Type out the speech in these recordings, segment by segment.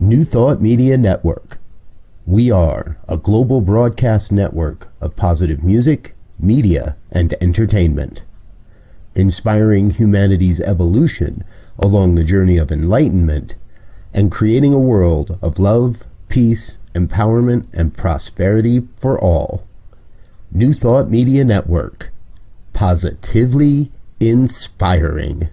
New Thought Media Network. We are a global broadcast network of positive music, media, and entertainment, inspiring humanity's evolution along the journey of enlightenment and creating a world of love, peace, empowerment, and prosperity for all. New Thought Media Network. Positively inspiring.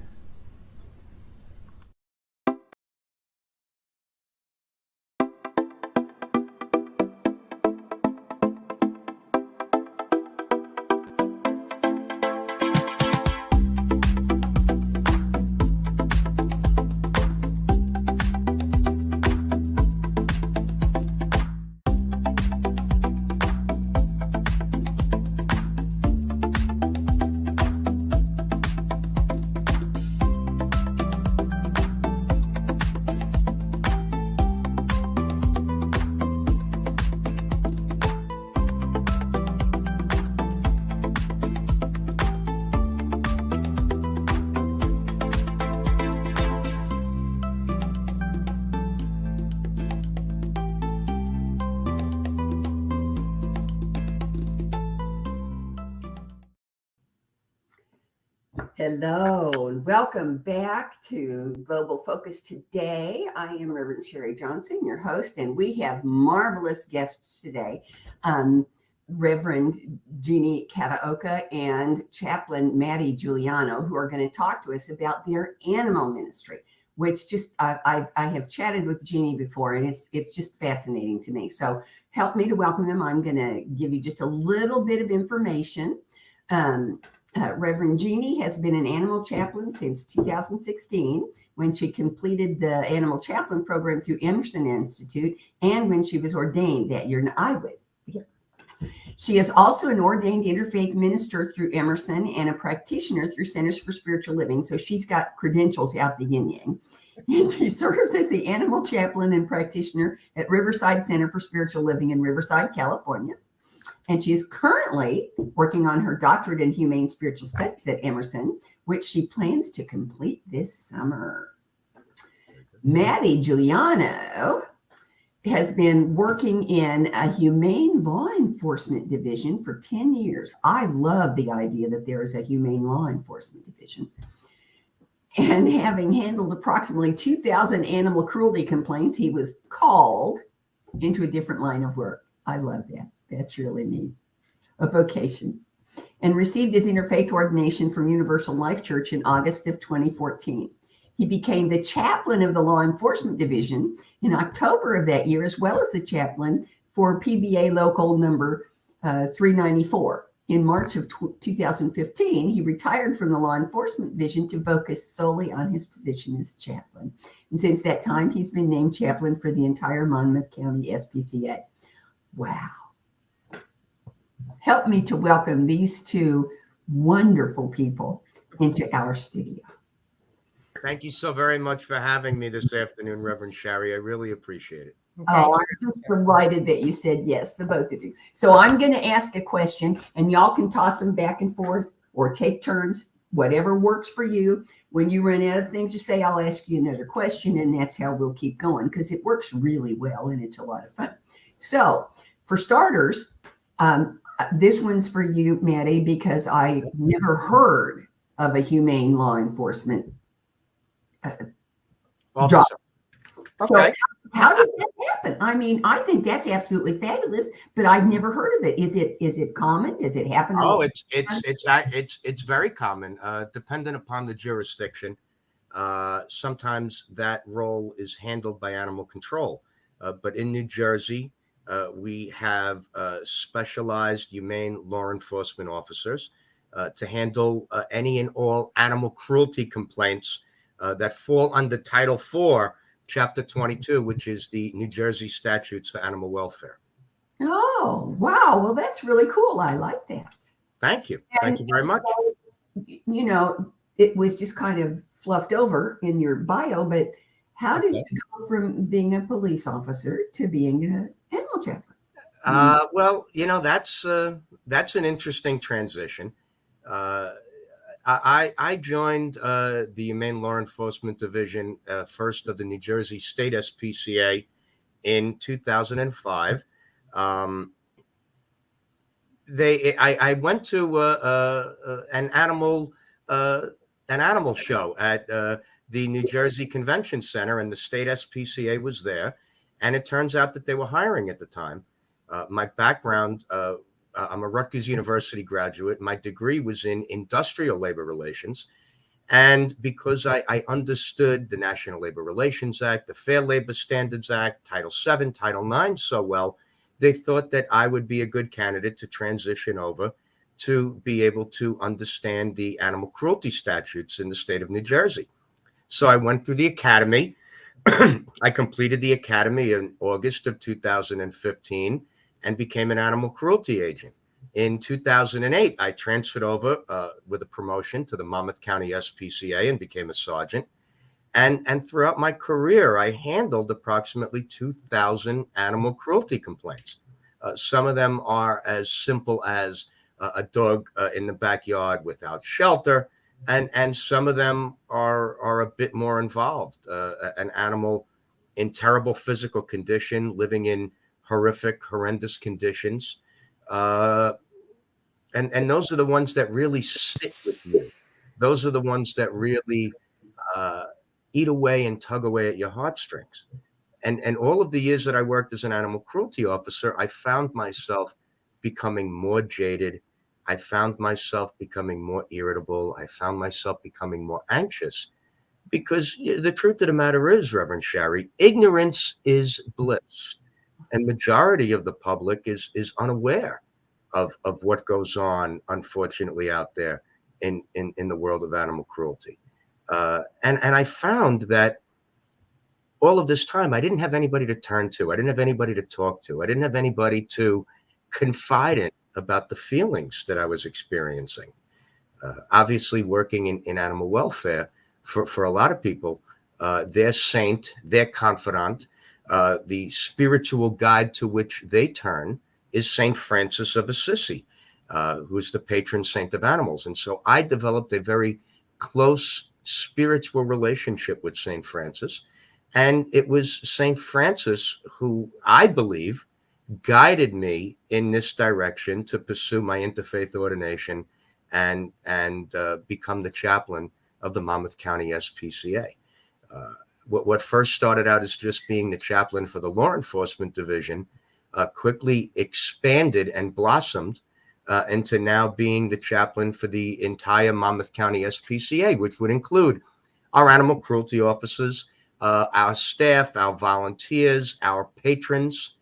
Hello and welcome back to Global Focus. Today, I am Reverend Sharri Johnson, your host, and we have marvelous guests today. Reverend Jeanne Kataoka and Chaplain Matty Giuliano, who are going to talk to us about their animal ministry, which just I have chatted with Jeanne before, and it's just fascinating to me. So help me to welcome them. I'm going to give you just a little bit of information. Reverend Jeanne has been an animal chaplain since 2016, when she completed the animal chaplain program through Emerson Institute, and when she was ordained that year. And I was here. She is also an ordained interfaith minister through Emerson and a practitioner through Centers for Spiritual Living. So she's got credentials out the yin yang. And she serves as the animal chaplain and practitioner at Riverside Center for Spiritual Living in Riverside, California. And she is currently working on her doctorate in humane spiritual studies at Emerson, which she plans to complete this summer. Matty Giuliano has been working in a humane law enforcement division for 10 years. I love the idea that there is a humane law enforcement division. And having handled approximately 2,000 animal cruelty complaints, he was called into a different line of work. I love that. That's really neat. A vocation. And received his interfaith ordination from Universal Life Church in August of 2014. He became the chaplain of the Law Enforcement Division in October of that year, as well as the chaplain for PBA Local number 394. In March of 2015, he retired from the Law Enforcement Division to focus solely on his position as chaplain. And since that time, he's been named chaplain for the entire Monmouth County SPCA. Wow. Help me to welcome these two wonderful people into our studio. Thank you so very much for having me this afternoon, Reverend Sharri. I really appreciate it. Oh, I'm just delighted that you said yes, the both of you. So I'm going to ask a question, and y'all can toss them back and forth or take turns, whatever works for you. When you run out of things to say, I'll ask you another question, and that's how we'll keep going, because it works really well, and it's a lot of fun. So for starters, this one's for you, Matty, because I never heard of a humane law enforcement job. Okay. So how did that happen? I mean, I think that's absolutely fabulous, but I've never heard of it. Is it common? Does it happen? Oh, it's very common, dependent upon the jurisdiction. Sometimes that role is handled by animal control, but in New Jersey, we have specialized humane law enforcement officers to handle any and all animal cruelty complaints that fall under Title IV, Chapter 22, which is the New Jersey Statutes for Animal Welfare. Oh, wow. Well, that's really cool. I like that. Thank you. Thank you very much. You know, it was just kind of fluffed over in your bio, but how did you go from being a police officer to being an animal chaplain? Well, you know, that's an interesting transition. I joined the Humane Law Enforcement Division, first of the New Jersey State SPCA, in 2005. Um, I went to uh, an animal show at the New Jersey Convention Center, and the state SPCA was there. And it turns out that they were hiring at the time. My background, I'm a Rutgers University graduate. My degree was in industrial labor relations. And because I understood the National Labor Relations Act, the Fair Labor Standards Act, Title VII, Title IX so well, they thought that I would be a good candidate to transition over to be able to understand the animal cruelty statutes in the state of New Jersey. So I went through the academy. I completed the academy in August of 2015 and became an animal cruelty agent. In 2008, I transferred over with a promotion to the Monmouth County SPCA and became a sergeant. And throughout my career, I handled approximately 2,000 animal cruelty complaints. Some of them are as simple as a dog in the backyard without shelter, and some of them are a bit more involved. An animal in terrible physical condition, living in horrendous conditions. And those are the ones that really stick with you. Those are the ones that really eat away and tug away at your heartstrings. And all of the years that I worked as an animal cruelty officer, I found myself becoming more jaded. I found myself becoming more irritable. I found myself becoming more anxious, because the truth of the matter is, Reverend Sharri, ignorance is bliss. And majority of the public is unaware of what goes on, unfortunately, out there in the world of animal cruelty. And I found that all of this time, I didn't have anybody to turn to. I didn't have anybody to talk to. I didn't have anybody to confide in about the feelings that I was experiencing. Obviously, working in animal welfare, for a lot of people, their saint, their confidant, the spiritual guide to which they turn is Saint Francis of Assisi, who is the patron saint of animals. And so I developed a very close spiritual relationship with Saint Francis. And it was Saint Francis who, I believe, guided me in this direction to pursue my interfaith ordination and become the chaplain of the Monmouth County SPCA. What first started out as just being the chaplain for the law enforcement division quickly expanded and blossomed into now being the chaplain for the entire Monmouth County SPCA, which would include our animal cruelty officers, our staff, our volunteers, our patrons,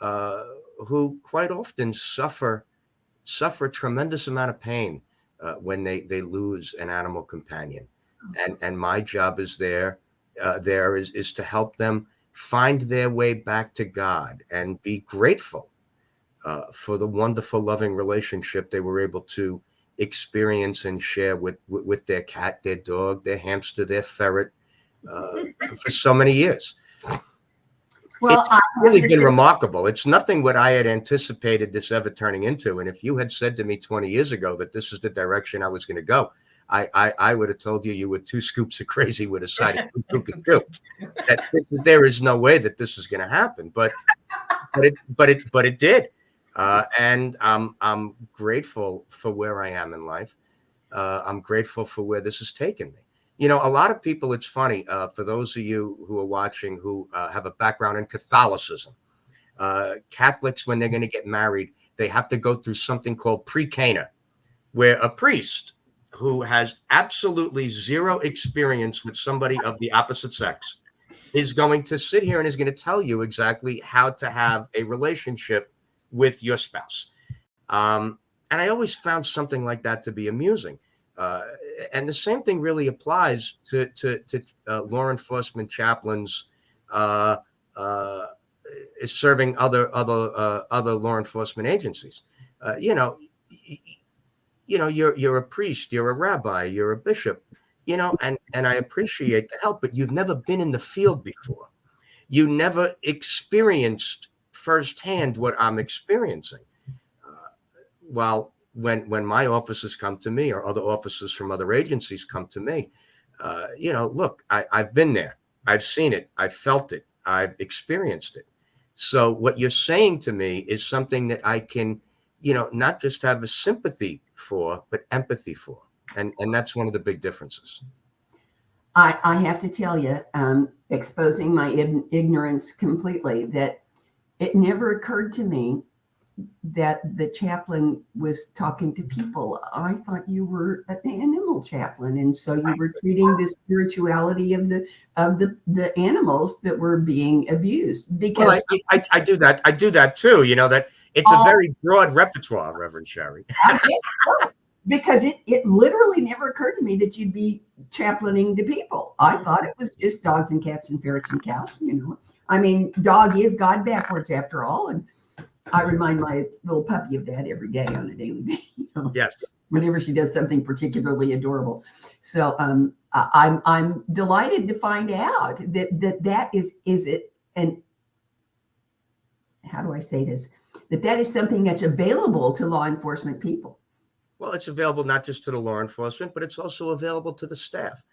who quite often suffer a tremendous amount of pain when they lose an animal companion. And my job is there is to help them find their way back to God and be grateful for the wonderful, loving relationship they were able to experience and share with their cat, their dog, their hamster, their ferret, for so many years. Well, it's really been remarkable. It's nothing what I had anticipated this ever turning into. And if you had said to me 20 years ago that this is the direction I was going to go, I would have told you were two scoops of crazy with a side of cuckoo. That there is no way that this is going to happen, but it did, and I'm grateful for where I am in life. I'm grateful for where this has taken me. You know, a lot of people, it's funny, for those of you who are watching who have a background in Catholicism, Catholics, when they're going to get married, they have to go through something called pre-cana, where a priest who has absolutely zero experience with somebody of the opposite sex is going to sit here and is going to tell you exactly how to have a relationship with your spouse. And I always found something like that to be amusing. And the same thing really applies to law enforcement chaplains serving other law enforcement agencies. You're a priest, you're a rabbi, you're a bishop, and I appreciate the help, but you've never been in the field before. You never experienced firsthand what I'm experiencing. While when my officers come to me or other officers from other agencies come to me, look, I've been there. I've seen it. I've felt it. I've experienced it. So what you're saying to me is something that I can, not just have a sympathy for, but empathy for. And that's one of the big differences. I have to tell you, exposing my ignorance completely, that it never occurred to me that the chaplain was talking to people. I thought you were an animal chaplain, and so you were treating the spirituality of the animals that were being abused. Because I do that. I do that too. That it's a very broad repertoire, Reverend Sharri. Because it literally never occurred to me that you'd be chaplaining to people. I thought it was just dogs and cats and ferrets and cows. I mean, dog is God backwards after all, and I remind my little puppy of that every day on a daily basis. Yes. Whenever she does something particularly adorable. So I'm delighted to find out that is it. And how do I say this? That is something that's available to law enforcement people. Well, it's available not just to the law enforcement, but it's also available to the staff.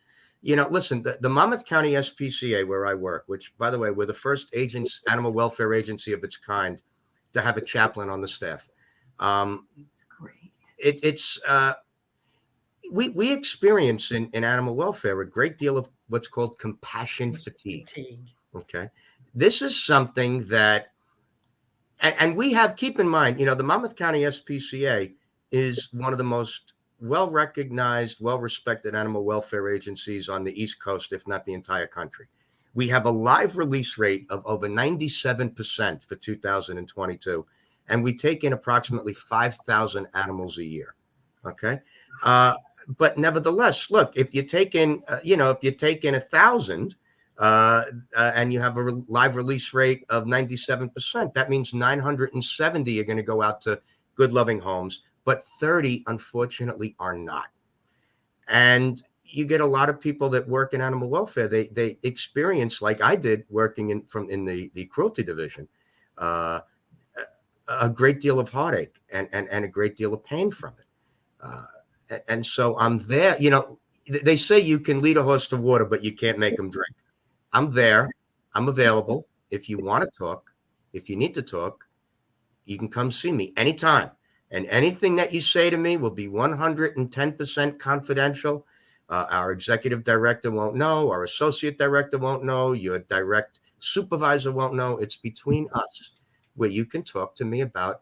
Listen, the Monmouth County SPCA, where I work, which, by the way, we're the first animal welfare agency of its kind to have a chaplain on the staff. That's great. We experience in animal welfare a great deal of what's called compassion fatigue. Okay. This is something that, and we have, keep in mind, the Monmouth County SPCA is one of the most well-recognized, well-respected animal welfare agencies on the East Coast, if not the entire country. We have a live release rate of over 97% for 2022, and we take in approximately 5,000 animals a year. Okay. But nevertheless, look, if you take in, 1,000 and you have a live release rate of 97%, that means 970 are going to go out to good, loving homes, but 30, unfortunately, are not. And you get a lot of people that work in animal welfare. They experience, like I did working in the cruelty division, a great deal of heartache and a great deal of pain from it. And so I'm there. They say you can lead a horse to water, but you can't make him drink. I'm there. I'm available. If you want to talk, if you need to talk, you can come see me anytime. And anything that you say to me will be 110% confidential. Our executive director won't know. Our associate director won't know. Your direct supervisor won't know. It's between us, where you can talk to me about,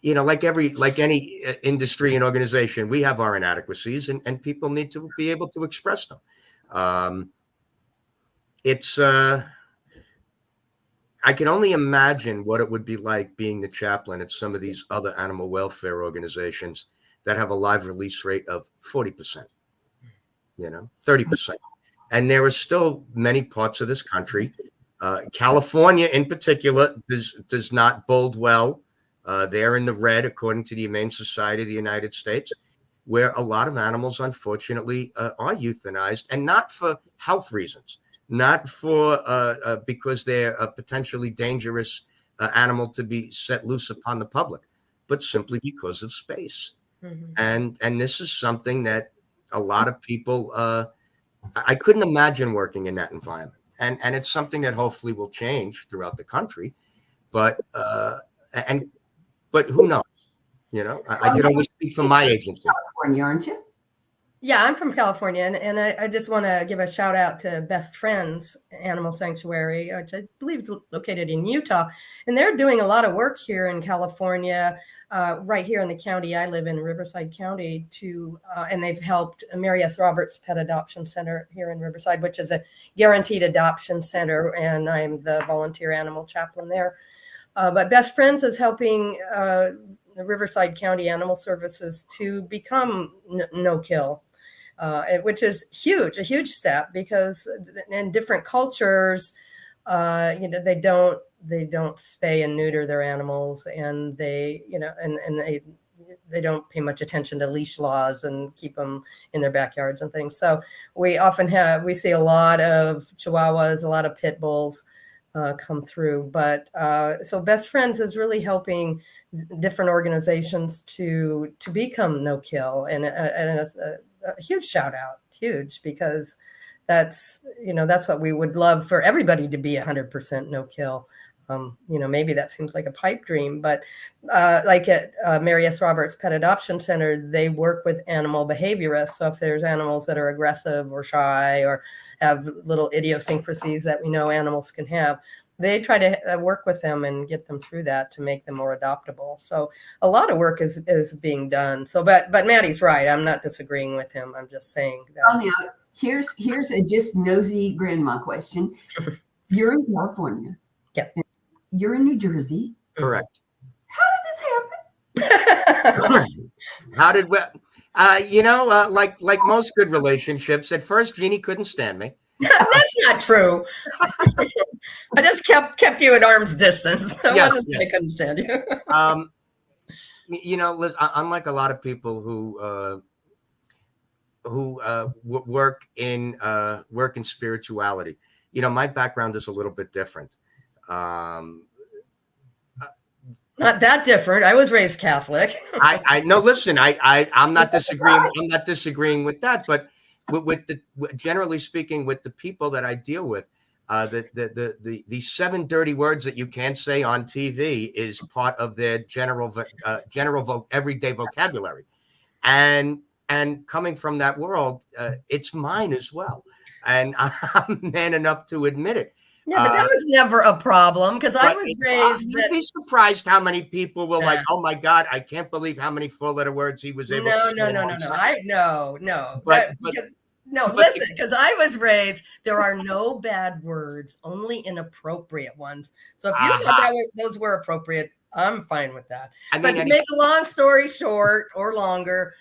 like any industry and organization, we have our inadequacies, and people need to be able to express them. I can only imagine what it would be like being the chaplain at some of these other animal welfare organizations that have a live release rate of 40%, 30%. And there are still many parts of this country, California in particular, does not bode well. They're in the red, according to the Humane Society of the United States, where a lot of animals, unfortunately, are euthanized, and not for health reasons. Not for because they're a potentially dangerous animal to be set loose upon the public, but simply because of space. Mm-hmm. And this is something that a lot of people, I couldn't imagine working in that environment. And it's something that hopefully will change throughout the country. But who knows? I can only speak for my agency. California, aren't you? Yeah, I'm from California, and I just want to give a shout out to Best Friends Animal Sanctuary, which I believe is located in Utah. And they're doing a lot of work here in California, right here in the county I live in, Riverside County, and they've helped Mary S. Roberts Pet Adoption Center here in Riverside, which is a guaranteed adoption center, and I'm the volunteer animal chaplain there. But Best Friends is helping the Riverside County Animal Services to become no-kill. Which is a huge step, because in different cultures, they don't spay and neuter their animals, and they don't pay much attention to leash laws and keep them in their backyards and things. So we see a lot of Chihuahuas, a lot of pit bulls, come through. But so Best Friends is really helping different organizations to become no kill, and it's a huge shout out, huge, because that's what we would love for everybody to be 100% no kill. Maybe that seems like a pipe dream, but like at Mary S. Roberts Pet Adoption Center, they work with animal behaviorists. So if there's animals that are aggressive or shy or have little idiosyncrasies that we know animals can have, they try to work with them and get them through that to make them more adoptable. So a lot of work is being done. So, but Matty's right. I'm not disagreeing with him. I'm just saying that. Oh, now here's a just nosy grandma question. You're in California. Yeah. You're in New Jersey. Correct. How did this happen? How did we? Like most good relationships, at first Jeannie couldn't stand me. That's not true. I just kept you at arm's distance. I wasn't saying I couldn't stand you. Unlike a lot of people who work in spirituality, my background is a little bit different. Not that different. I was raised Catholic. I know. Listen, I'm not disagreeing. I'm not disagreeing with that. But generally speaking, with the people that I deal with, the 7 dirty words that you can't say on TV is part of their general everyday vocabulary, and coming from that world, it's mine as well, and I'm man enough to admit it. Yeah, but that was never a problem because I was raised. You'd be surprised how many people were like, "Oh my God, I can't believe how many 4-letter words he was able to say." No. Listen, because I was raised, there are no bad words, only inappropriate ones. So if you thought those were appropriate, I'm fine with that. But to make a long story short or longer,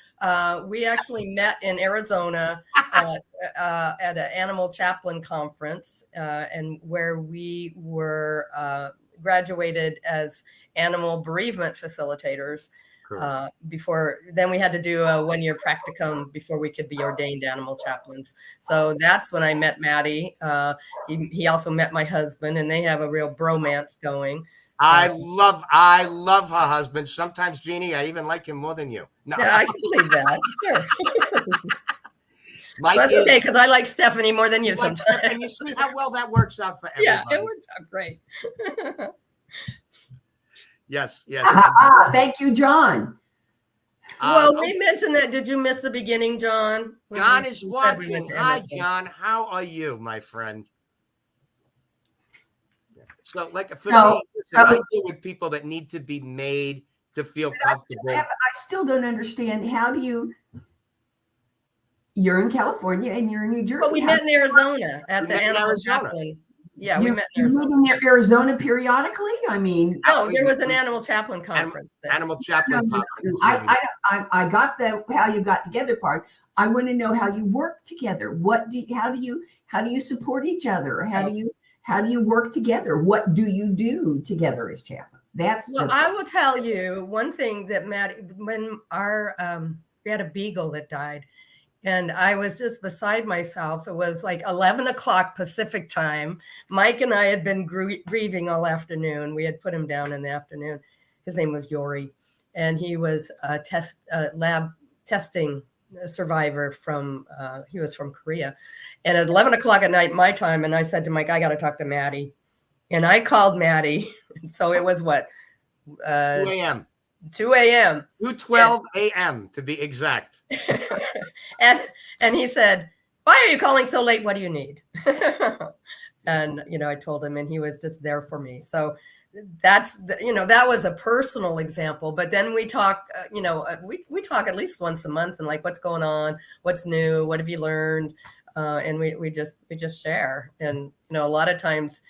we actually met in Arizona at an animal chaplain conference, and where we were graduated as animal bereavement facilitators. Before then, we had to do a 1-year practicum before we could be ordained animal chaplains. So that's when I met Matty. He also met my husband, and they have a real bromance going. I love her husband. Sometimes, Jeannie, I even like him more than you. No, yeah, I can believe that. Sure. That's okay, because I like Stephanie more than you sometimes. And you see how well that works out for everybody. Yeah, it works out great. Yes. Thank you, John. Well, we mentioned that. Did you miss the beginning, John? John is watching. Hi, John. How are you, my friend? So, I deal with people that need to be made to feel comfortable. I still don't understand. You're in California and you're in New Jersey. But we met in Arizona at the animal chaplain. Yeah, we met in Arizona. You live in Arizona periodically? I mean, no, there was an animal chaplain conference. Animal chaplain conference. I got the how you got together part. I want to know how you work together. How do you support each other? How do you work together? What do you do together as chaplains? I will tell you one thing that Matty, when we had a beagle that died, and I was just beside myself. It was like 11 o'clock Pacific time. Mike and I had been grieving all afternoon. We had put him down in the afternoon. His name was Yori, and he was a lab testing survivor he was from Korea. And at 11 o'clock at night, my time, and I said to Mike, I got to talk to Matty. And I called Matty. So it was what? 2 a.m. 2 a.m. 2:12 a.m. to be exact. and he said, why are you calling so late? What do you need? And, I told him, and he was just there for me. So that was a personal example. But then we talk, we talk at least once a month and like, what's going on? What's new? What have you learned? And we just share. And, a lot of times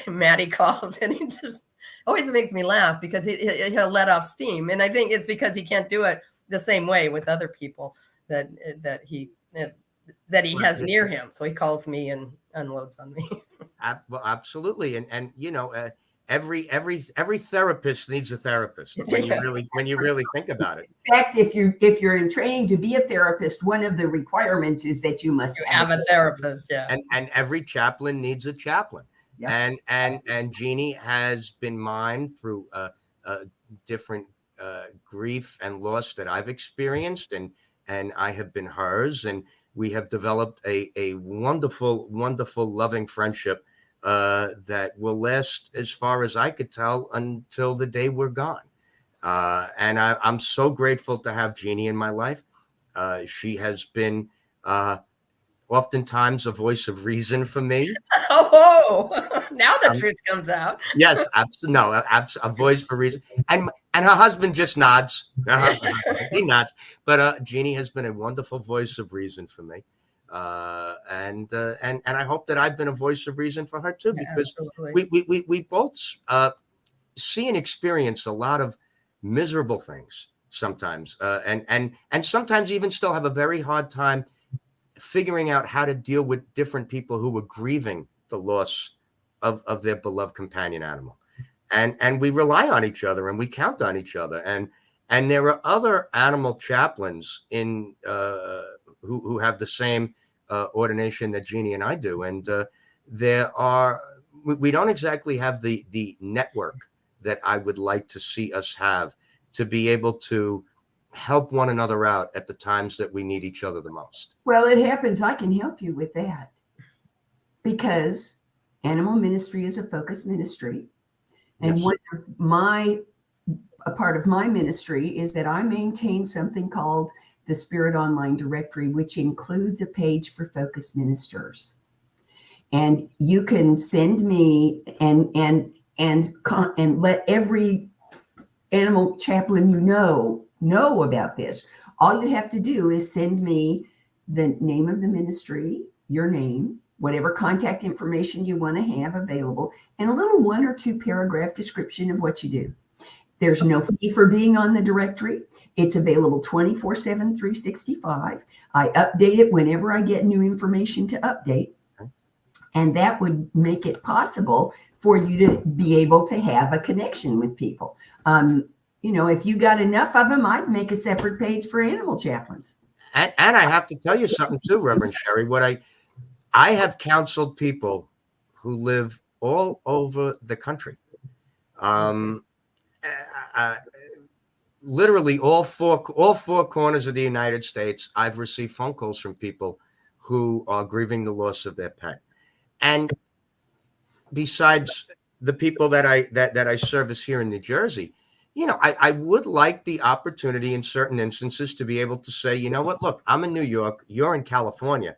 Matty calls and he just always makes me laugh because he'll let off steam. And I think it's because he can't do it the same way with other people that he has near him. So he calls me and unloads on me. Well, absolutely. And every therapist needs a therapist when you really think about it. In fact, if you're in training to be a therapist, one of the requirements is that you must have a therapist. Yeah. And every chaplain needs a chaplain. Yeah. And Jeannie has been mine through different grief and loss that I've experienced, and I have been hers, and we have developed a wonderful, wonderful, loving friendship that will last, as far as I could tell, until the day we're gone. And I'm so grateful to have Jeannie in my life. She has been oftentimes a voice of reason for me. Oh, now the truth comes out. Yes, absolutely. No, a voice for reason. And her husband just nods. He nods. But Jeannie has been a wonderful voice of reason for me. And I hope that I've been a voice of reason for her too, because we both see and experience a lot of miserable things sometimes, and sometimes even still have a very hard time figuring out how to deal with different people who were grieving the loss of their beloved companion animal. And we rely on each other and we count on each other. And there are other animal chaplains in who have the same ordination that Jeannie and I do. And we don't exactly have the network that I would like to see us have to be able to help one another out at the times that we need each other the most. Well, it happens. I can help you with that, because animal ministry is a focused ministry. And Yes. A part of my ministry is that I maintain something called the Spirit Online Directory, which includes a page for focused ministers. And you can send me and let every animal chaplain you know about this. All you have to do is send me the name of the ministry, your name, whatever contact information you want to have available, and a little 1 or 2 paragraph description of what you do. There's no fee for being on the directory. It's available 24/7, 365. I update it whenever I get new information to update. And that would make it possible for you to be able to have a connection with people. If you got enough of them, I'd make a separate page for animal chaplains. And I have to tell you something too, Reverend Sharri. What I have counseled people who live all over the country. Literally all four corners of the United States, I've received phone calls from people who are grieving the loss of their pet. And besides the people that I service here in New Jersey, I would like the opportunity in certain instances to be able to say, you know what, look, I'm in New York, you're in California.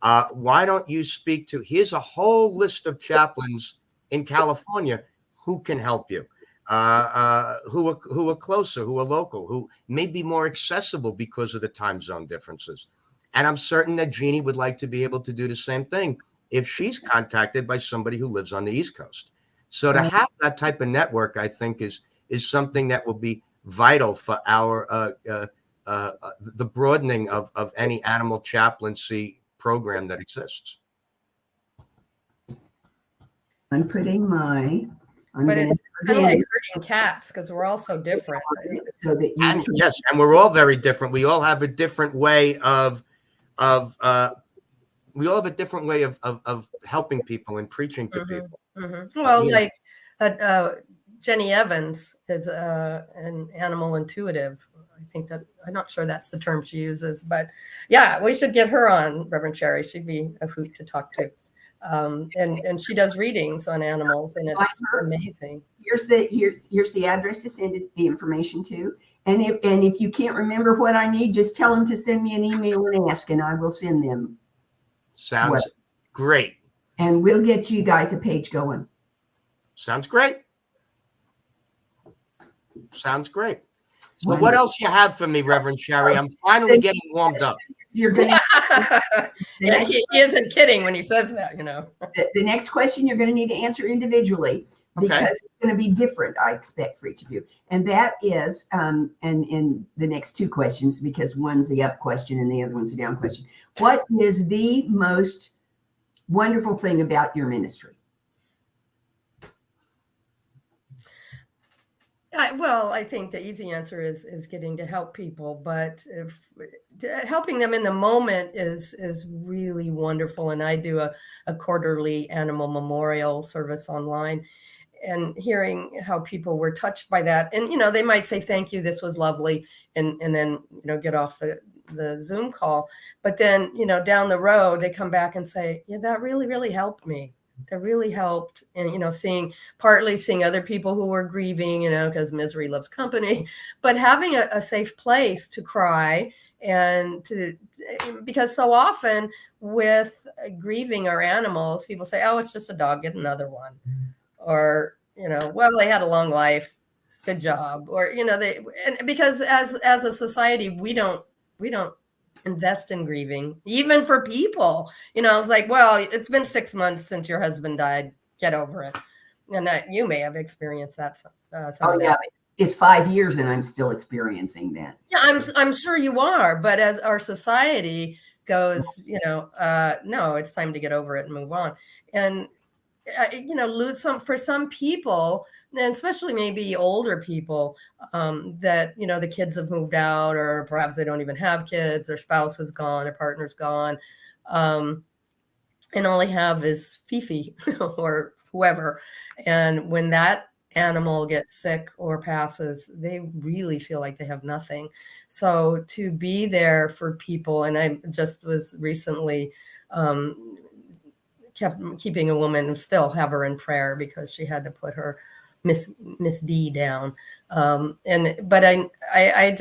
Why don't you speak to, here's a whole list of chaplains in California who can help you, who are closer, who are local, who may be more accessible because of the time zone differences. And I'm certain that Jeannie would like to be able to do the same thing if she's contacted by somebody who lives on the East Coast. So to have that type of network, I think is something that will be vital for our the broadening of any animal chaplaincy program that exists. But it's kind of like herding cats, because we're all so different. So that you and yes, and we're all very different. We all have a different way of helping people and preaching to people. Mm-hmm. Well, like Jenny Evans is an animal intuitive. I think that, I'm not sure that's the term she uses, but yeah, we should get her on, Reverend Sharri. She'd be a hoot to talk to. And she does readings on animals, and it's amazing. Here's the address to send the information to. And if you can't remember what I need, just tell them to send me an email and ask, and I will send them. Sounds great. And we'll get you guys a page going. Sounds great. Well, what else you have for me, Reverend Sharri? I'm finally getting warmed up. You're going he isn't kidding when he says that, The next question you're going to need to answer individually, because it's going to be different, I expect, for each of you. And that is, and the next 2 questions, because one's the up question and the other one's the down question. What is the most wonderful thing about your ministry? Well, I think the easy answer is getting to help people, but helping them in the moment is really wonderful. And I do a quarterly animal memorial service online, and hearing how people were touched by that. And, they might say, thank you, this was lovely. And then, get off the Zoom call. But then, down the road, they come back and say, yeah, that really, really helped me. That really helped. And, seeing other people who were grieving, because misery loves company, but having a safe place to cry, and because so often with grieving our animals, people say, oh, it's just a dog, get another one. Or, well, they had a long life, good job. Or, because as a society, we don't invest in grieving, even for people. It's like, well, it's been 6 months since your husband died, get over it. And you may have experienced that. It's 5 years and I'm still experiencing that. Yeah, I'm sure you are. But as our society goes, no, it's time to get over it and move on. And lose for some people, and especially maybe older people, that, the kids have moved out, or perhaps they don't even have kids, their spouse is gone, their partner's gone, and all they have is Fifi or whoever. And when that animal gets sick or passes, they really feel like they have nothing. So to be there for people, and I just was recently keeping a woman, and still have her in prayer because she had to put her Miss B down. But it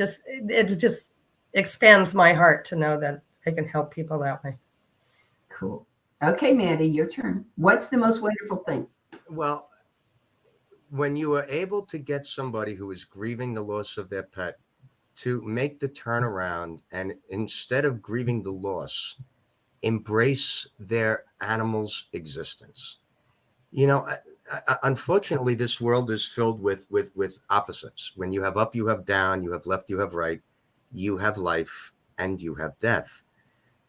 just expands my heart to know that I can help people that way. Cool. Okay, Matty, your turn. What's the most wonderful thing? Well, when you are able to get somebody who is grieving the loss of their pet to make the turnaround, and instead of grieving the loss, embrace their animal's existence. Unfortunately, this world is filled with opposites. When you have up, you have down, you have left, you have right, you have life, and you have death.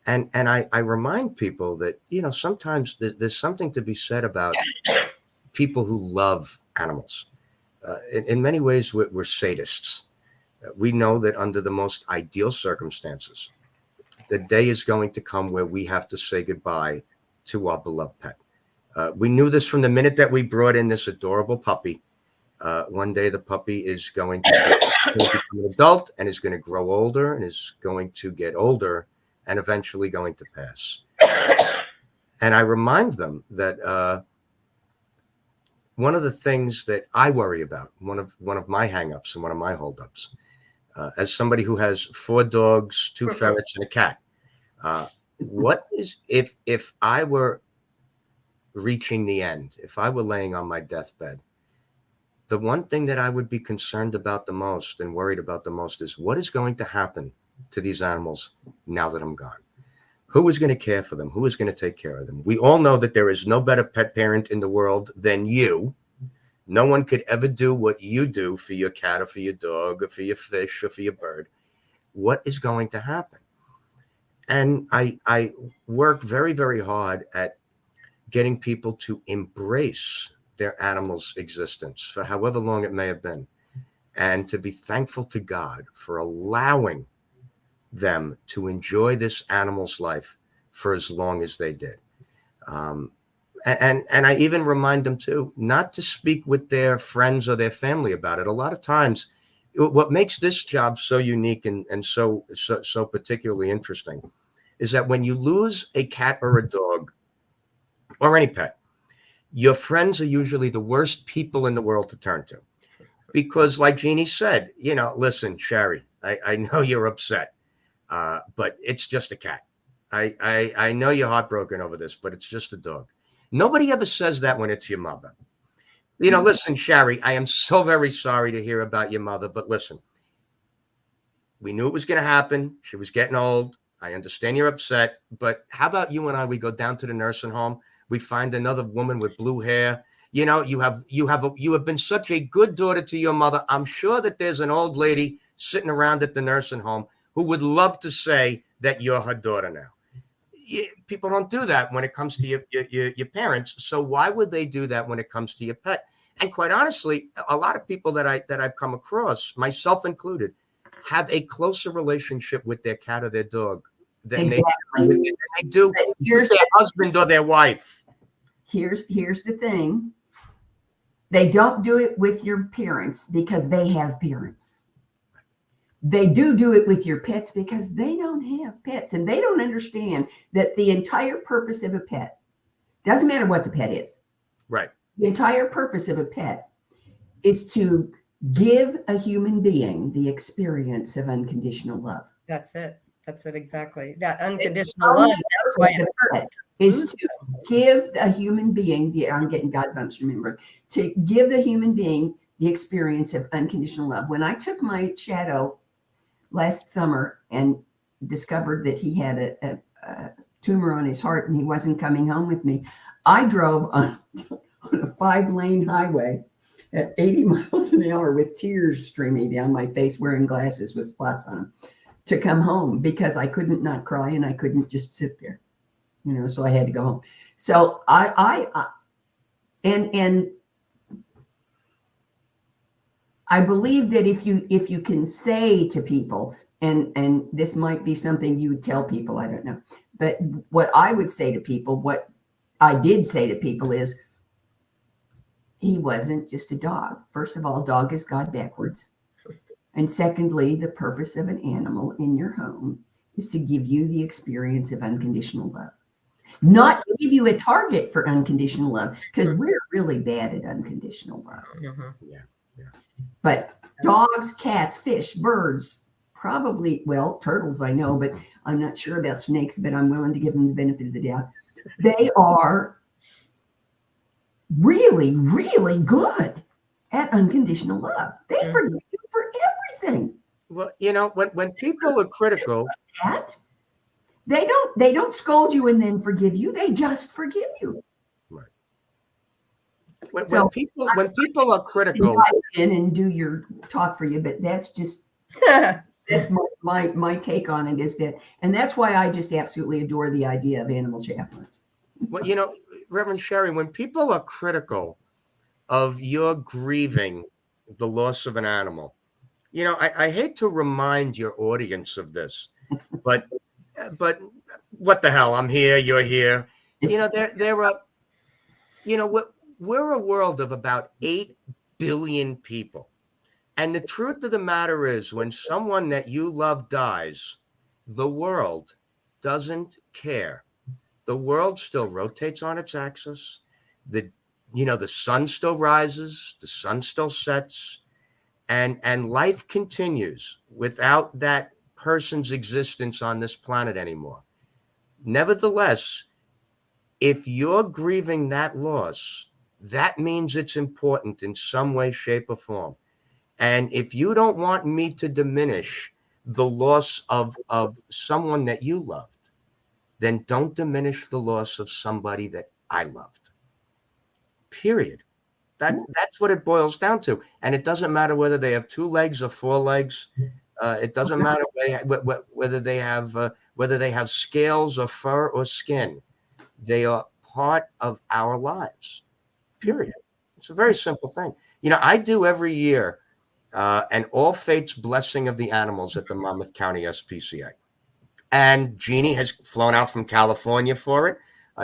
And I remind people that, sometimes there's something to be said about people who love animals. In many ways, we're sadists. We know that under the most ideal circumstances, the day is going to come where we have to say goodbye to our beloved pet. We knew this from the minute that we brought in this adorable puppy. One day the puppy is going to become an adult, and is going to grow older, and is going to get older, and eventually going to pass. And I remind them that one of the things that I worry about, one of my hangups and one of my holdups, as somebody who has 4 dogs, 2 ferrets, and a cat, what is if I were reaching the end, if I were laying on my deathbed, the one thing that I would be concerned about the most and worried about the most is what is going to happen to these animals now that I'm gone. Who is going to care for them? Who is going to take care of them? We all know that there is no better pet parent in the world than you. No one could ever do what you do for your cat or for your dog or for your fish or for your bird. What is going to happen? And I work very, very hard at getting people to embrace their animal's existence for however long it may have been, and to be thankful to God for allowing them to enjoy this animal's life for as long as they did. And I even remind them too, not to speak with their friends or their family about it. A lot of times, what makes this job so unique and so particularly interesting is that when you lose a cat or a dog or any pet, your friends are usually the worst people in the world to turn to. Because like Jeannie said, listen, Sharri, I know you're upset, but it's just a cat. I know you're heartbroken over this, but it's just a dog. Nobody ever says that when it's your mother. Listen, Sharri, I am so very sorry to hear about your mother, but listen, we knew it was going to happen. She was getting old. I understand you're upset, but how about you and I, we go down to the nursing home. We find another woman with blue hair. You have been such a good daughter to your mother. I'm sure that there's an old lady sitting around at the nursing home who would love to say that you're her daughter now. People don't do that when it comes to your parents. So why would they do that when it comes to your pet? And quite honestly, a lot of people that I've come across, myself included, have a closer relationship with their cat or their dog than Exactly. they do with their husband or their wife. Here's the thing. They don't do it with your parents because they have parents. They do it with your pets because they don't have pets, and they don't understand that the entire purpose of a pet doesn't matter what the pet is. Right. The entire purpose of a pet is to give a human being the experience of unconditional love. That's it. That's it exactly. That unconditional love. That's why it hurts. Is to give a human being I'm getting God bumps, remember, to give the human being the experience of unconditional love. When I took my shadow last summer and discovered that he had a tumor on his heart and he wasn't coming home with me, I drove on a 5-lane highway at 80 miles an hour with tears streaming down my face, wearing glasses with spots on them, to come home because I couldn't not cry and I couldn't just sit there. So I had to go home. So and I believe that if you can say to people, and this might be something you would tell people, I don't know, but what I would say to people, what I did say to people is, he wasn't just a dog. First of all, dog is God backwards. And secondly, the purpose of an animal in your home is to give you the experience of unconditional love. Not to give you a target for unconditional love, because we're really bad at unconditional love. Yeah. But dogs, cats, fish, birds, probably, well, turtles I know, but I'm not sure about snakes, but I'm willing to give them the benefit of the doubt. They are really, really good at unconditional love. They forgive you for everything. Well, when people are critical, they don't scold you and then forgive you. They just forgive you. Right. When people are critical, in and do your talk for you, but that's just that's my take on it, is that, and that's why I just absolutely adore the idea of animal chaplains. Well, Reverend Sharri, when people are critical of your grieving the loss of an animal, I hate to remind your audience of this, but what the hell? I'm here, you're here. We're a world of about 8 billion people. And the truth of the matter is, when someone that you love dies, the world doesn't care. The world still rotates on its axis. The sun still rises, the sun still sets, and life continues without that person's existence on this planet anymore. Nevertheless, if you're grieving that loss, that means it's important in some way, shape, or form. And if you don't want me to diminish the loss of someone that you loved, then don't diminish the loss of somebody that I loved. Period. That's what it boils down to. And it doesn't matter whether they have 2 legs or 4 legs. It doesn't matter whether they have scales or fur or skin. They are part of our lives. Period. It's a very simple thing. I do every year an All Fates Blessing of the Animals at the Monmouth County SPCA. And Jeanne has flown out from California for it.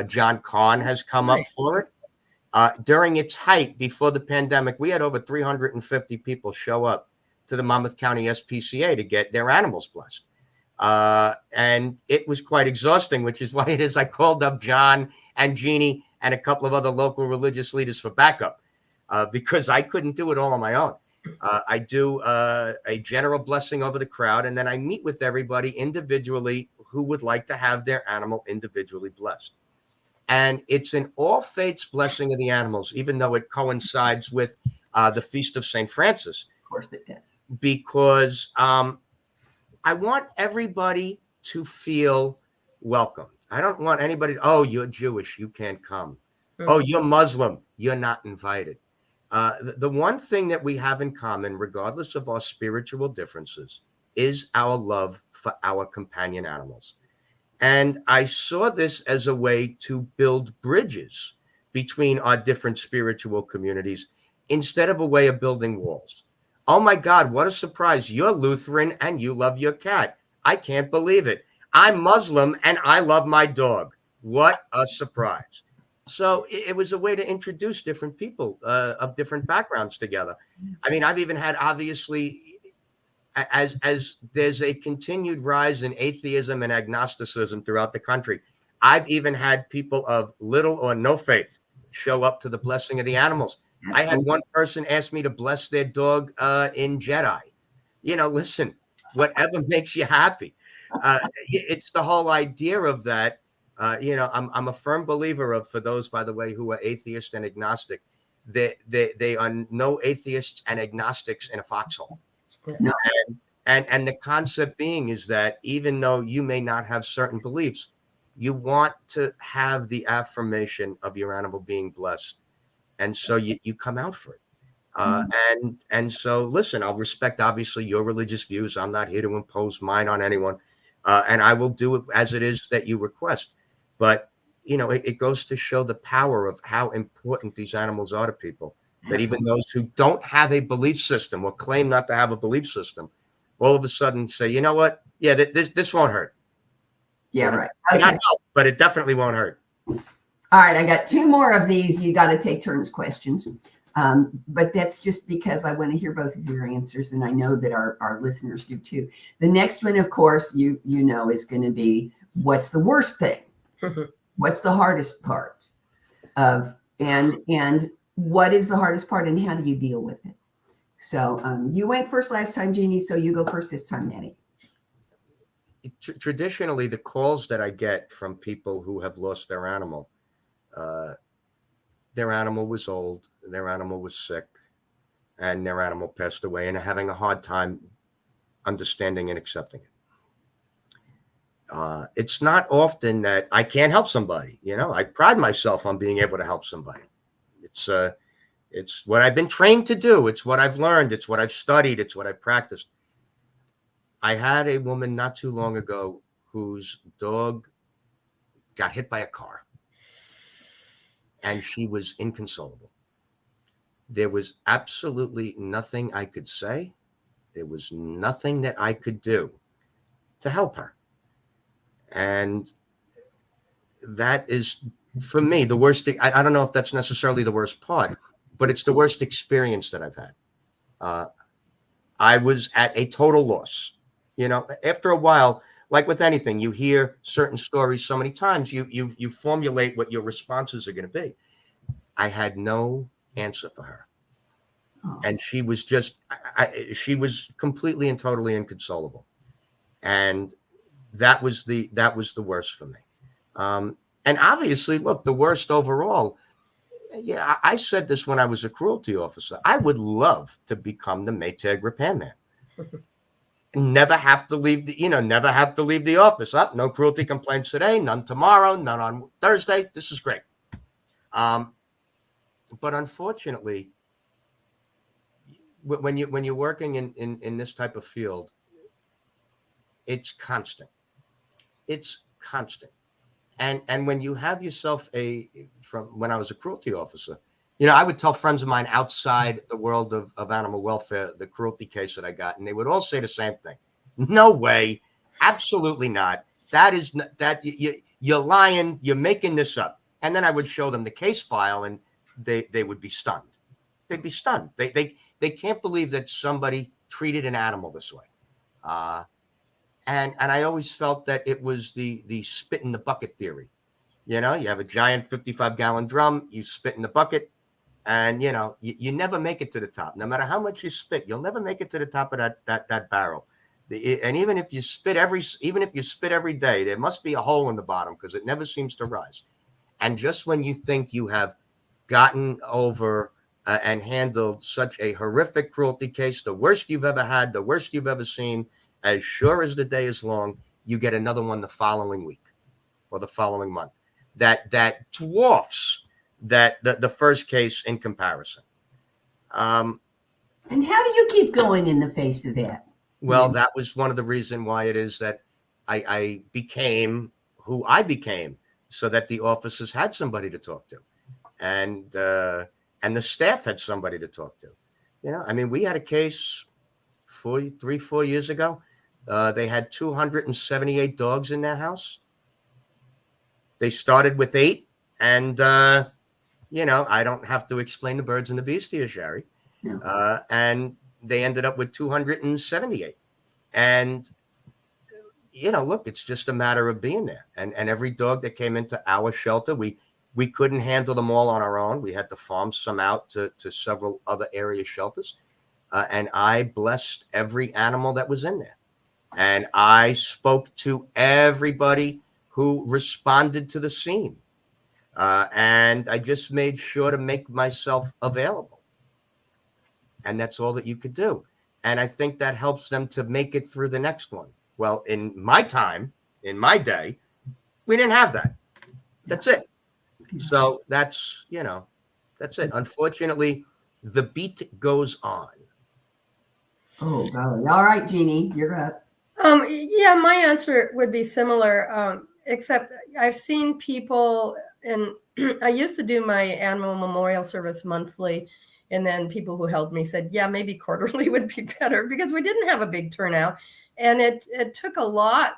John Kahn has come up for it. During its height before the pandemic, we had over 350 people show up to the Monmouth County SPCA to get their animals blessed. And it was quite exhausting, which is why I called up John and Jeanne and a couple of other local religious leaders for backup, because I couldn't do it all on my own. I do a general blessing over the crowd, and then I meet with everybody individually who would like to have their animal individually blessed. And it's an All Fates Blessing of the Animals, even though it coincides with the Feast of St. Francis. Of course it does. Because I want everybody to feel welcome. I don't want anybody, oh, you're Jewish, you can't come. Oh, you're Muslim, you're not invited. The one thing that we have in common, regardless of our spiritual differences, is our love for our companion animals. And I saw this as a way to build bridges between our different spiritual communities instead of a way of building walls. Oh my God, what a surprise. You're Lutheran and you love your cat. I can't believe it. I'm Muslim and I love my dog. What a surprise. So it was a way to introduce different people of different backgrounds together. I mean, I've even had, obviously, as there's a continued rise in atheism and agnosticism throughout the country, I've even had people of little or no faith show up to the blessing of the animals. I had one person ask me to bless their dog in Jedi. Listen, whatever makes you happy. It's the whole idea of that. I'm a firm believer of, for those, by the way, who are atheist and agnostic, they are no atheists and agnostics in a foxhole. No. And the concept being is that even though you may not have certain beliefs, you want to have the affirmation of your animal being blessed. And so you come out for it. And so, listen, I'll respect, obviously, your religious views. I'm not here to impose mine on anyone. And I will do it as it is that you request. But, it goes to show the power of how important these animals are to people. That even those who don't have a belief system or claim not to have a belief system, all of a sudden say, you know what? Yeah, this won't hurt. Yeah, right. Okay. Not help, but it definitely won't hurt. All right, I got two more of these. You got to take turns questions. But that's just because I want to hear both of your answers, and I know that our listeners do too. The next one, of course, you know, is going to be, what's the worst thing? What's the hardest part of, and what is the hardest part, and how do you deal with it? So you went first last time, Jeannie, so you go first this time, Matty. Traditionally, the calls that I get from people who have lost their animal was old, their animal was sick, and their animal passed away, and are having a hard time understanding and accepting it. It's not often that I can't help somebody. I pride myself on being able to help somebody. It's what I've been trained to do. It's what I've learned. It's what I've studied. It's what I've practiced. I had a woman not too long ago whose dog got hit by a car, and she was inconsolable. There was absolutely nothing I could say. There was nothing that I could do to help her. And that is, for me, the worst thing. I don't know if that's necessarily the worst part, but it's the worst experience that I've had. I was at a total loss. After a while, like with anything, you hear certain stories so many times, you formulate what your responses are going to be. I had no answer for her. And she was just, she was completely and totally inconsolable. And that was the worst for me. And obviously, look, the worst overall. Yeah, I said this when I was a cruelty officer. I would love to become the Maytag repairman. Never have to leave the office. No cruelty complaints today, none tomorrow, none on Thursday. This is great. But unfortunately, when you're working in this type of field, it's constant. It's constant. And when you have yourself from when I was a cruelty officer, I would tell friends of mine outside the world of animal welfare, the cruelty case that I got, and they would all say the same thing. No way. Absolutely not. That is not, that you're lying. You're making this up. And then I would show them the case file, and they would be stunned. They'd be stunned. They can't believe that somebody treated an animal this way. And I always felt that it was the spit in the bucket theory. You have a giant 55-gallon drum, you spit in the bucket, and you never make it to the top. No matter how much you spit, you'll never make it to the top of that barrel. And even if you spit every day, there must be a hole in the bottom because it never seems to rise. And just when you think you have gotten over and handled such a horrific cruelty case, the worst you've ever had, the worst you've ever seen, as sure as the day is long, you get another one the following week or the following month that dwarfs the first case in comparison. And how do you keep going in the face of that? Well, that was one of the reasons why it is that I became who I became, so that the officers had somebody to talk to, and the staff had somebody to talk to. I mean, we had a case 4 years ago. They had 278 dogs in their house. They started with 8, and I don't have to explain the birds and the bees to you, Sharri. No. And they ended up with 278. And look, it's just a matter of being there. And every dog that came into our shelter, we couldn't handle them all on our own. We had to farm some out to several other area shelters. And I blessed every animal that was in there. And I spoke to everybody who responded to the scene. And I just made sure to make myself available. And that's all that you could do. And I think that helps them to make it through the next one. Well, in my time, in my day, we didn't have that. That's it. So that's it. Unfortunately, the beat goes on. Oh, golly. All right, Jeannie, you're up. Yeah, my answer would be similar, except I've seen people, and I used to do my animal memorial service monthly, and then people who helped me said, yeah, maybe quarterly would be better, because we didn't have a big turnout. And it took a lot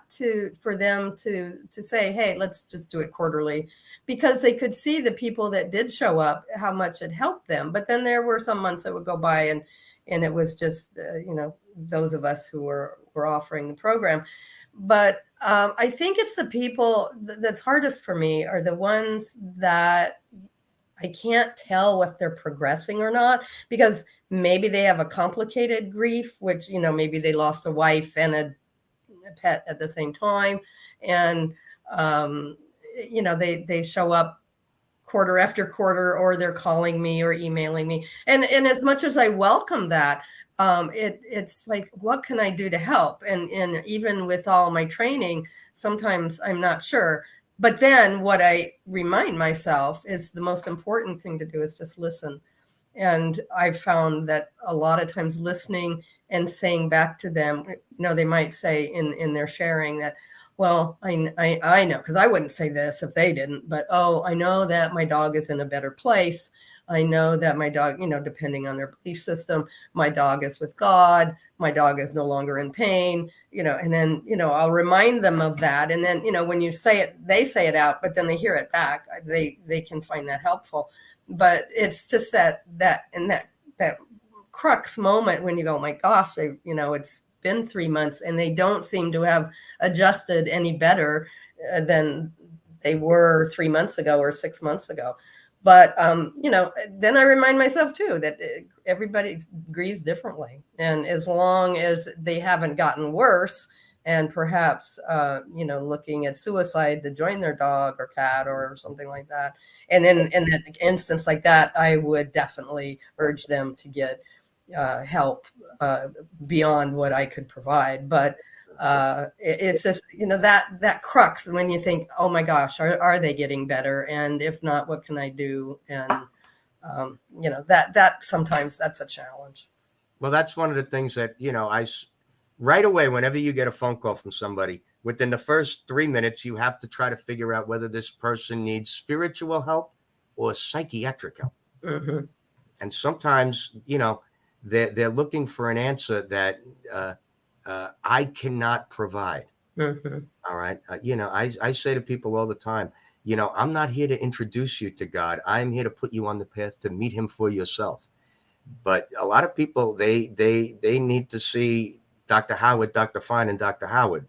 for them to say, hey, let's just do it quarterly, because they could see the people that did show up, how much it helped them. But then there were some months that would go by and it was just, those of us who were offering the program. But I think it's the people that's hardest for me are the ones that I can't tell if they're progressing or not, because maybe they have a complicated grief, which, maybe they lost a wife and a pet at the same time. And, they show up quarter after quarter, or they're calling me or emailing me. And as much as I welcome that, it's like, what can I do to help? And even with all my training, sometimes I'm not sure. But then what I remind myself is the most important thing to do is just listen. And I've found that a lot of times listening and saying back to them, they might say in their sharing that, well, I know, because I wouldn't say this if they didn't, but, oh, I know that my dog is in a better place. I know that my dog, depending on their belief system, my dog is with God. My dog is no longer in pain, and then, I'll remind them of that. And then, when you say it, they say it out, but then they hear it back. They can find that helpful. But it's just that crux moment when you go, oh my gosh, it's been 3 months and they don't seem to have adjusted any better than they were 3 months ago or 6 months ago. But, then I remind myself, too, that everybody grieves differently. And as long as they haven't gotten worse and perhaps, looking at suicide to join their dog or cat or something like that. And in an instance like that, I would definitely urge them to get help beyond what I could provide. But it's just, that crux when you think, oh my gosh, are they getting better? And if not, what can I do? And, that sometimes that's a challenge. Well, that's one of the things that, right away, whenever you get a phone call from somebody, within the first 3 minutes, you have to try to figure out whether this person needs spiritual help or psychiatric help. Mm-hmm. And sometimes, they're looking for an answer that I cannot provide. Mm-hmm. All right. I say to people all the time, I'm not here to introduce you to God. I'm here to put you on the path to meet him for yourself. But a lot of people, they need to see Dr. Howard, Dr. Fine, and Dr. Howard,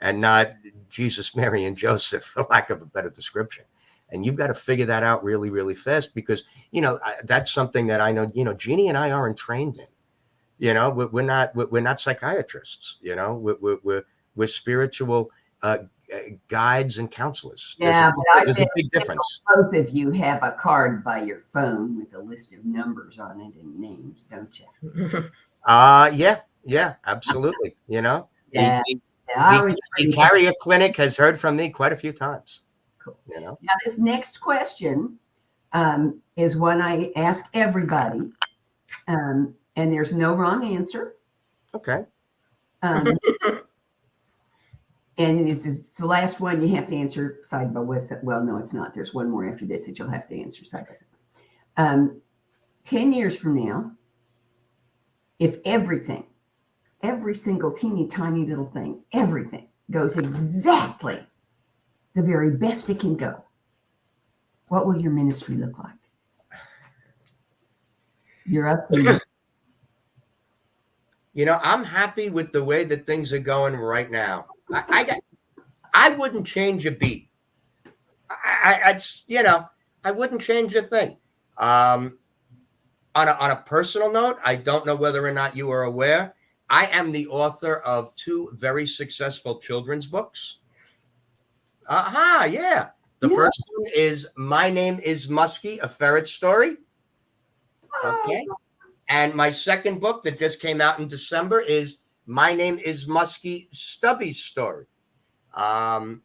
and not Jesus, Mary, and Joseph, for lack of a better description. And you've got to figure that out really, really fast, because, that's something that I know, Jeannie and I aren't trained in. We're not psychiatrists. We're spiritual guides and counselors. Yeah, there's a big difference. Both of you have a card by your phone with a list of numbers on it and names, don't you? Yeah, absolutely. Yeah. The carrier clinic has heard from me quite a few times. Cool. Now, this next question is one I ask everybody, and there's no wrong answer. Okay. And this is the last one you have to answer side by side. Well, no, it's not. There's one more after this that you'll have to answer side by side. 10 years from now, if everything, every single teeny tiny little thing, everything goes exactly the very best it can go, what will your ministry look like? You're up to you. You know, I'm happy with the way that things are going right now. I wouldn't change a beat. I wouldn't change a thing. On a personal note, I don't know whether or not you are aware, I am the author of 2 very successful children's books. Yeah. The first one is My Name is Muskie, a ferret story. Okay. And my second book that just came out in December is My Name is Muskie, Stubby's Story. The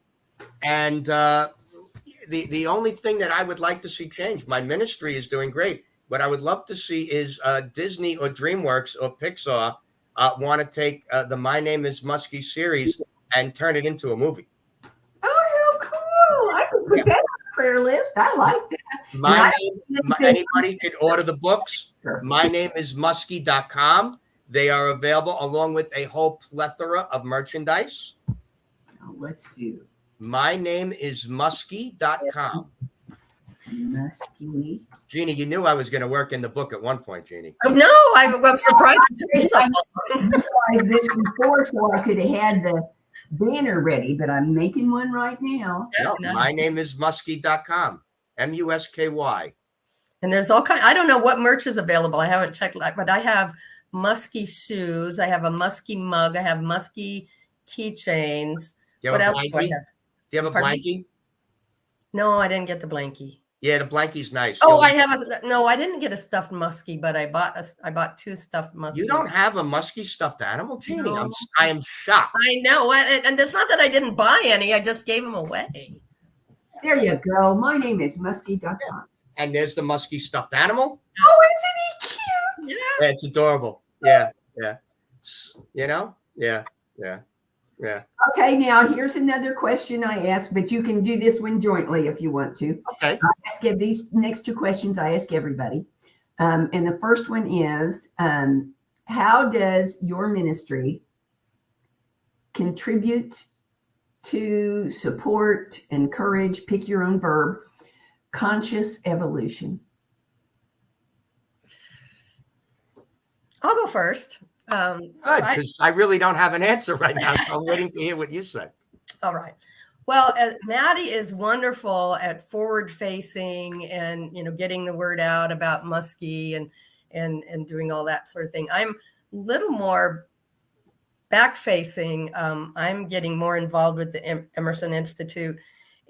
only thing that I would like to see change, my ministry is doing great. What I would love to see is Disney or DreamWorks or Pixar want to take the My Name is Muskie series and turn it into a movie. Oh, how cool. I could put that on the prayer list. I like that. Anybody could order the books. Sure. MyNameIsMuskie.com. They are available along with a whole plethora of merchandise. Now let's do MyNameIsMuskie.com. Muskie. Jeannie, you knew I was going to work in the book at one point, Jeannie. No, I'm surprised. I realized this before, so I could have had the banner ready, but I'm making one right now. No, MyNameIsMuskie.com. MUSKY. And there's all kind. I don't know what merch is available. I haven't checked, but I have muskie shoes. I have a muskie mug. I have muskie keychains. What else do I have? Do you have a blankie? No, I didn't get the blankie. Yeah, the blankie's nice. Oh, I didn't get a stuffed muskie, but I bought 2 stuffed muskies. You don't have a muskie stuffed animal, Jeannie? No. I am shocked. I know, and it's not that I didn't buy any. I just gave them away. There you go. My name is muskie.com. And there's the muskie stuffed animal. Oh, isn't he cute? Yeah, it's adorable. Yeah. You know? Yeah. Okay, now here's another question I ask, but you can do this one jointly if you want to. Okay. These next 2 questions I ask everybody. And the first one is, how does your ministry contribute to support, encourage, pick your own verb, conscious evolution? I'll go first. Because I really don't have an answer right now, so I'm waiting to hear what you say. All right. Well, Matty is wonderful at forward-facing and getting the word out about muskie and doing all that sort of thing. I'm a little more back-facing. I'm getting more involved with the Emerson Institute,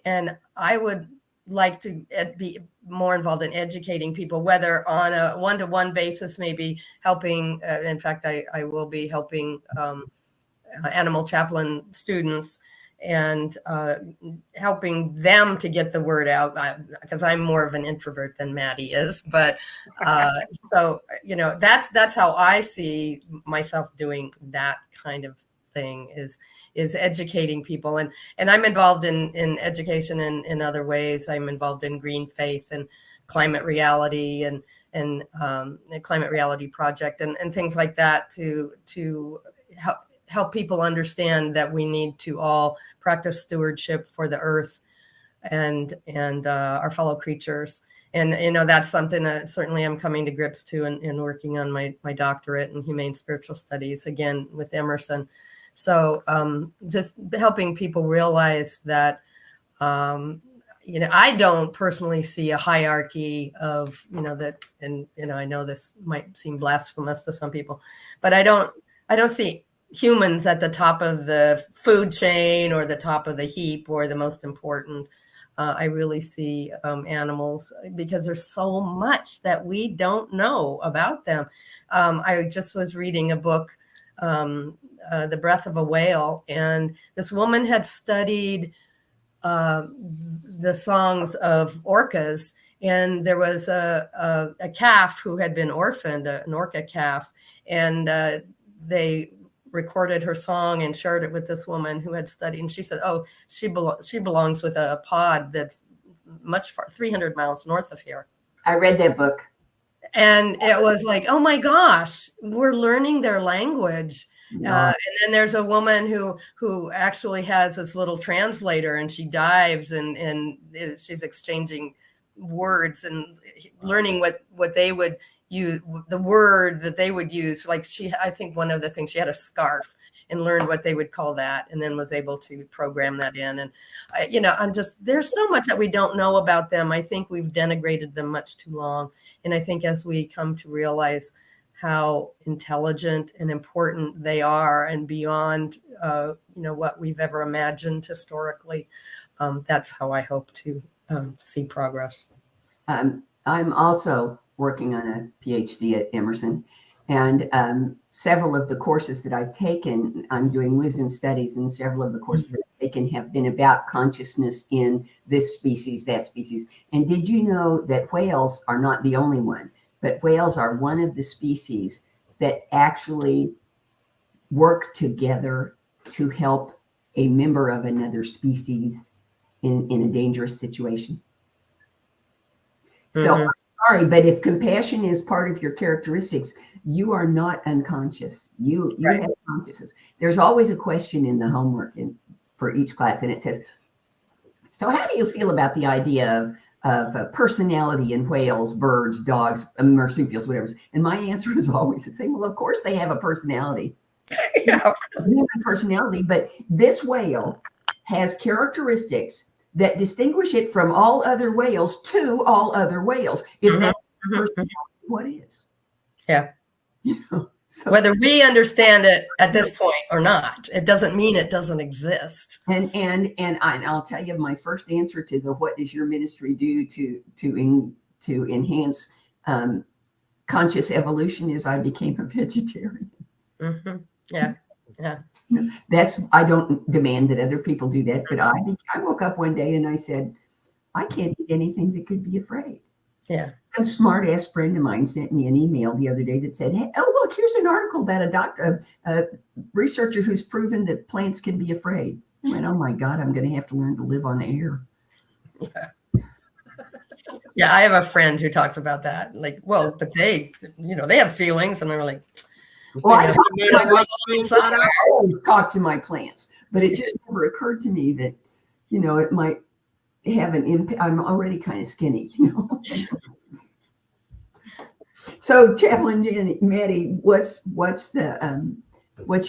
and I would like to be more involved in educating people, whether on a one-to-one basis, maybe helping. In fact, I will be helping animal chaplain students and helping them to get the word out, because I'm more of an introvert than Matty is. But so, that's how I see myself doing that kind of thing is educating people. And I'm involved in education in other ways. I'm involved in Green Faith and Climate Reality and the Climate Reality Project and things like that to help people understand that we need to all practice stewardship for the earth and our fellow creatures. And, that's something that certainly I'm coming to grips to and working on my doctorate in humane spiritual studies, again, with Emerson. So just helping people realize that, I don't personally see a hierarchy of, that, and, I know this might seem blasphemous to some people, but I don't see humans at the top of the food chain or the top of the heap or the most important. I really see animals, because there's so much that we don't know about them. I just was reading a book, The Breath of a Whale, and this woman had studied the songs of orcas, and there was a calf who had been orphaned, an orca calf, and they recorded her song and shared it with this woman who had studied, and she said, oh, she belongs with a pod that's much far, 300 miles north of here. I read that book. And it was like, oh my gosh, we're learning their language. And then there's a woman who actually has this little translator, and she dives and she's exchanging words and learning what they would use, the word that they would use. Like I think one of the things, she had a scarf and learned what they would call that, and then was able to program that in. And I'm just, there's so much that we don't know about them. I think we've denigrated them much too long. And I think as we come to realize how intelligent and important they are, and beyond, what we've ever imagined historically, that's how I hope to see progress. I'm also working on a PhD at Emerson, and several of the courses that I've taken, I'm doing wisdom studies, and several of the courses that I've taken have been about consciousness in this species, that species. And did you know that whales are not the only one, but whales are one of the species that actually work together to help a member of another species in a dangerous situation? So I'm sorry, but if compassion is part of your characteristics, you are not unconscious. You Right. have consciousness. There's always a question in the homework for each class, and it says, so how do you feel about the idea of personality in whales, birds, dogs, marsupials, whatever? And my answer is always the same. Well, of course they have a personality. Yeah. They have a personality, but this whale has characteristics that distinguish it from all other whales to all other whales. If that's personality, what is? Yeah. So, Whether we understand it at this point or not, it doesn't mean it doesn't exist. and I'll tell you, my first answer to the what does your ministry do to enhance conscious evolution is I became a vegetarian. Yeah. I don't demand that other people do that, but I woke up one day and I said, I can't eat anything that could be afraid. Yeah. A smart ass friend of mine sent me an email the other day that said, hey, oh, look, here's an article about a researcher who's proven that plants can be afraid. I went, oh my God, I'm going to have to learn to live on air. Yeah. I have a friend who talks about that. Like, well, but they have feelings, and they're like, well, I talk to my plants, but it just never occurred to me that, it might have an impact. I'm already kind of skinny, So, Chaplain Jeanne, Matty, what's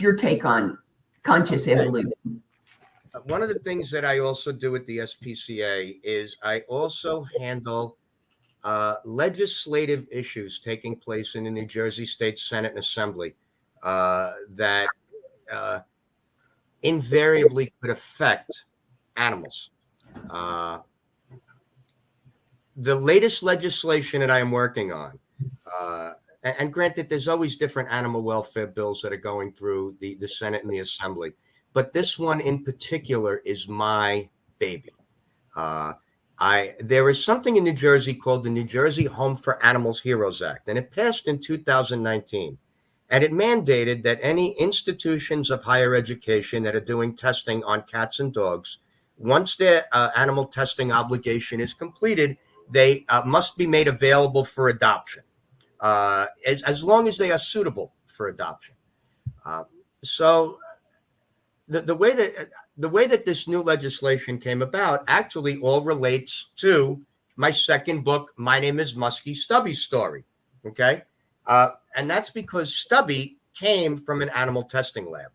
your take on conscious evolution? One of the things that I also do at the SPCA is I also handle legislative issues taking place in the New Jersey State Senate and Assembly that invariably could affect animals. The latest legislation that I am working on, and granted, there's always different animal welfare bills that are going through the Senate and the Assembly, but this one in particular is my baby. There is something in New Jersey called the New Jersey Home for Animals Heroes Act, and it passed in 2019. And it mandated that any institutions of higher education that are doing testing on cats and dogs, once their animal testing obligation is completed, they must be made available for adoption, as long as they are suitable for adoption. So the way that this new legislation came about actually all relates to my second book, My Name is Muskie, Stubby's story. Okay. And that's because Stubby came from an animal testing lab.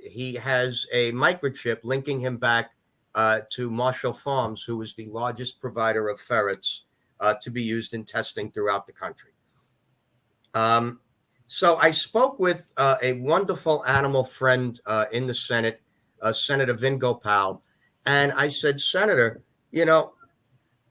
He has a microchip linking him back to Marshall Farms, who is the largest provider of ferrets to be used in testing throughout the country. So I spoke with a wonderful animal friend in the Senate, Senator Vin Gopal, and I said, Senator,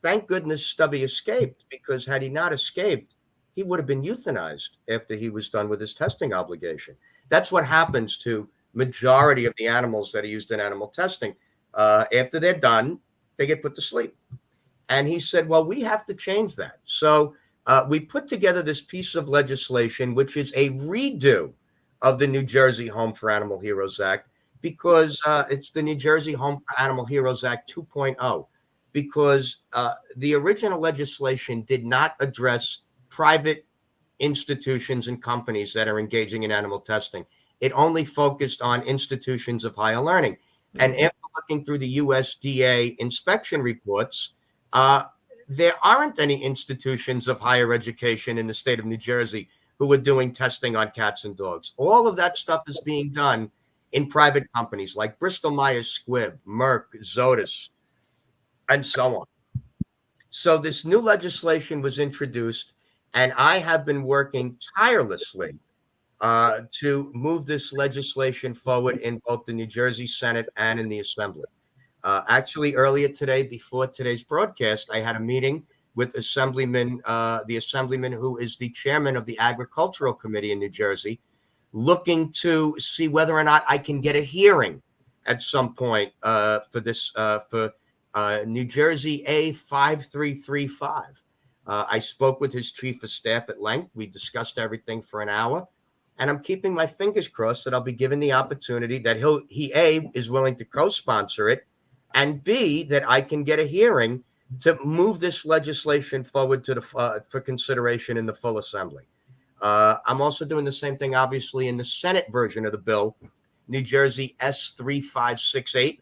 thank goodness Stubby escaped, because had he not escaped, he would have been euthanized after he was done with his testing obligation. That's what happens to majority of the animals that are used in animal testing. After they're done, they get put to sleep. And he said, well, we have to change that. So we put together this piece of legislation, which is a redo of the New Jersey Home for Animal Heroes Act, because it's the New Jersey Home for Animal Heroes Act 2.0. because the original legislation did not address private institutions and companies that are engaging in animal testing. It only focused on institutions of higher learning. And after looking through the USDA inspection reports, there aren't any institutions of higher education in the state of New Jersey who are doing testing on cats and dogs. All of that stuff is being done in private companies like Bristol Myers Squibb, Merck, Zoetis, and so on. So this new legislation was introduced, and I have been working tirelessly to move this legislation forward in both the New Jersey Senate and in the Assembly. Actually, earlier today, before today's broadcast, I had a meeting with the Assemblyman who is the chairman of the Agricultural Committee in New Jersey, looking to see whether or not I can get a hearing at some point for this, for New Jersey A5335. I spoke with his chief of staff at length. We discussed everything for an hour. And I'm keeping my fingers crossed that I'll be given the opportunity that he A, is willing to co-sponsor it, and B, that I can get a hearing to move this legislation forward to for consideration in the full assembly. I'm also doing the same thing, obviously, in the Senate version of the bill, New Jersey S3568.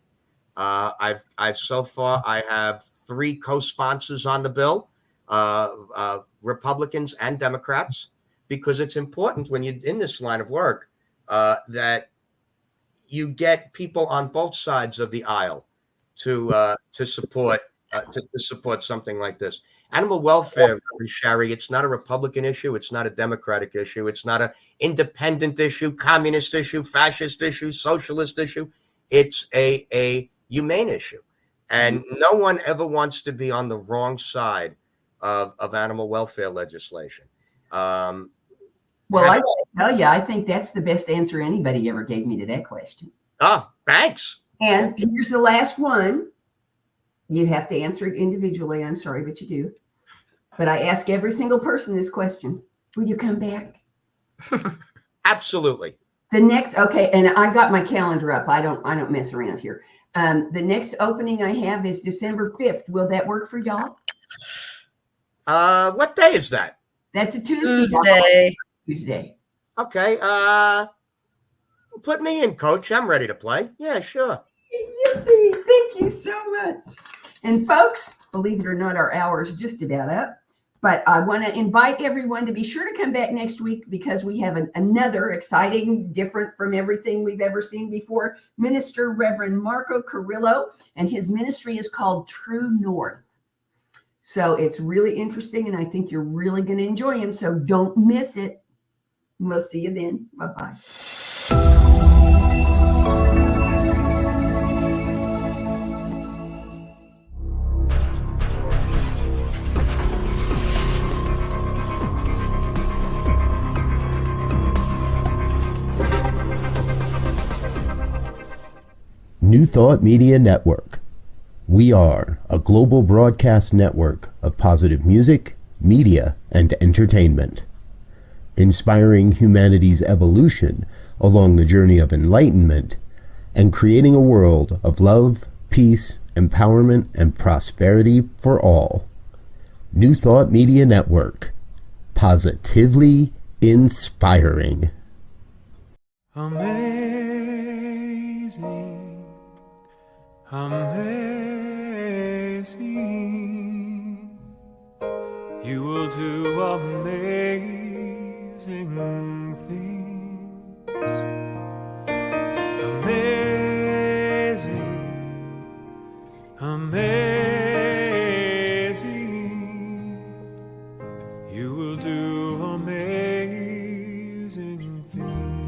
So far I have 3 co-sponsors on the bill, Republicans and Democrats, because it's important when you're in this line of work that you get people on both sides of the aisle to support something like this. Animal welfare, Sharri, it's not a Republican issue. It's not a Democratic issue. It's not an independent issue, communist issue, fascist issue, socialist issue. It's a humane issue. And no one ever wants to be on the wrong side of animal welfare legislation. Well, I gotta tell you, I think that's the best answer anybody ever gave me to that question. Oh, thanks. And here's the last one. You have to answer it individually. I'm sorry, but you do. But I ask every single person this question. Will you come back? Absolutely. Okay, and I got my calendar up. I don't mess around here. The next opening I have is December 5th. Will that work for y'all? What day is that? That's a Tuesday. Tuesday. Okay. Put me in, coach. I'm ready to play. Yeah, sure. Yippee. Thank you so much. And folks, believe it or not, our hour is just about up. But I want to invite everyone to be sure to come back next week because we have another exciting, different from everything we've ever seen before, Minister Reverend Marco Carrillo, and his ministry is called True North. So it's really interesting, and I think you're really going to enjoy him. So don't miss it. We'll see you then. Bye-bye. New Thought Media Network. We are a global broadcast network of positive music, media, and entertainment, inspiring humanity's evolution along the journey of enlightenment and creating a world of love, peace, empowerment, and prosperity for all. New Thought Media Network. Positively inspiring. Amazing, amazing, you will do amazing things. Amazing, amazing, you will do amazing things.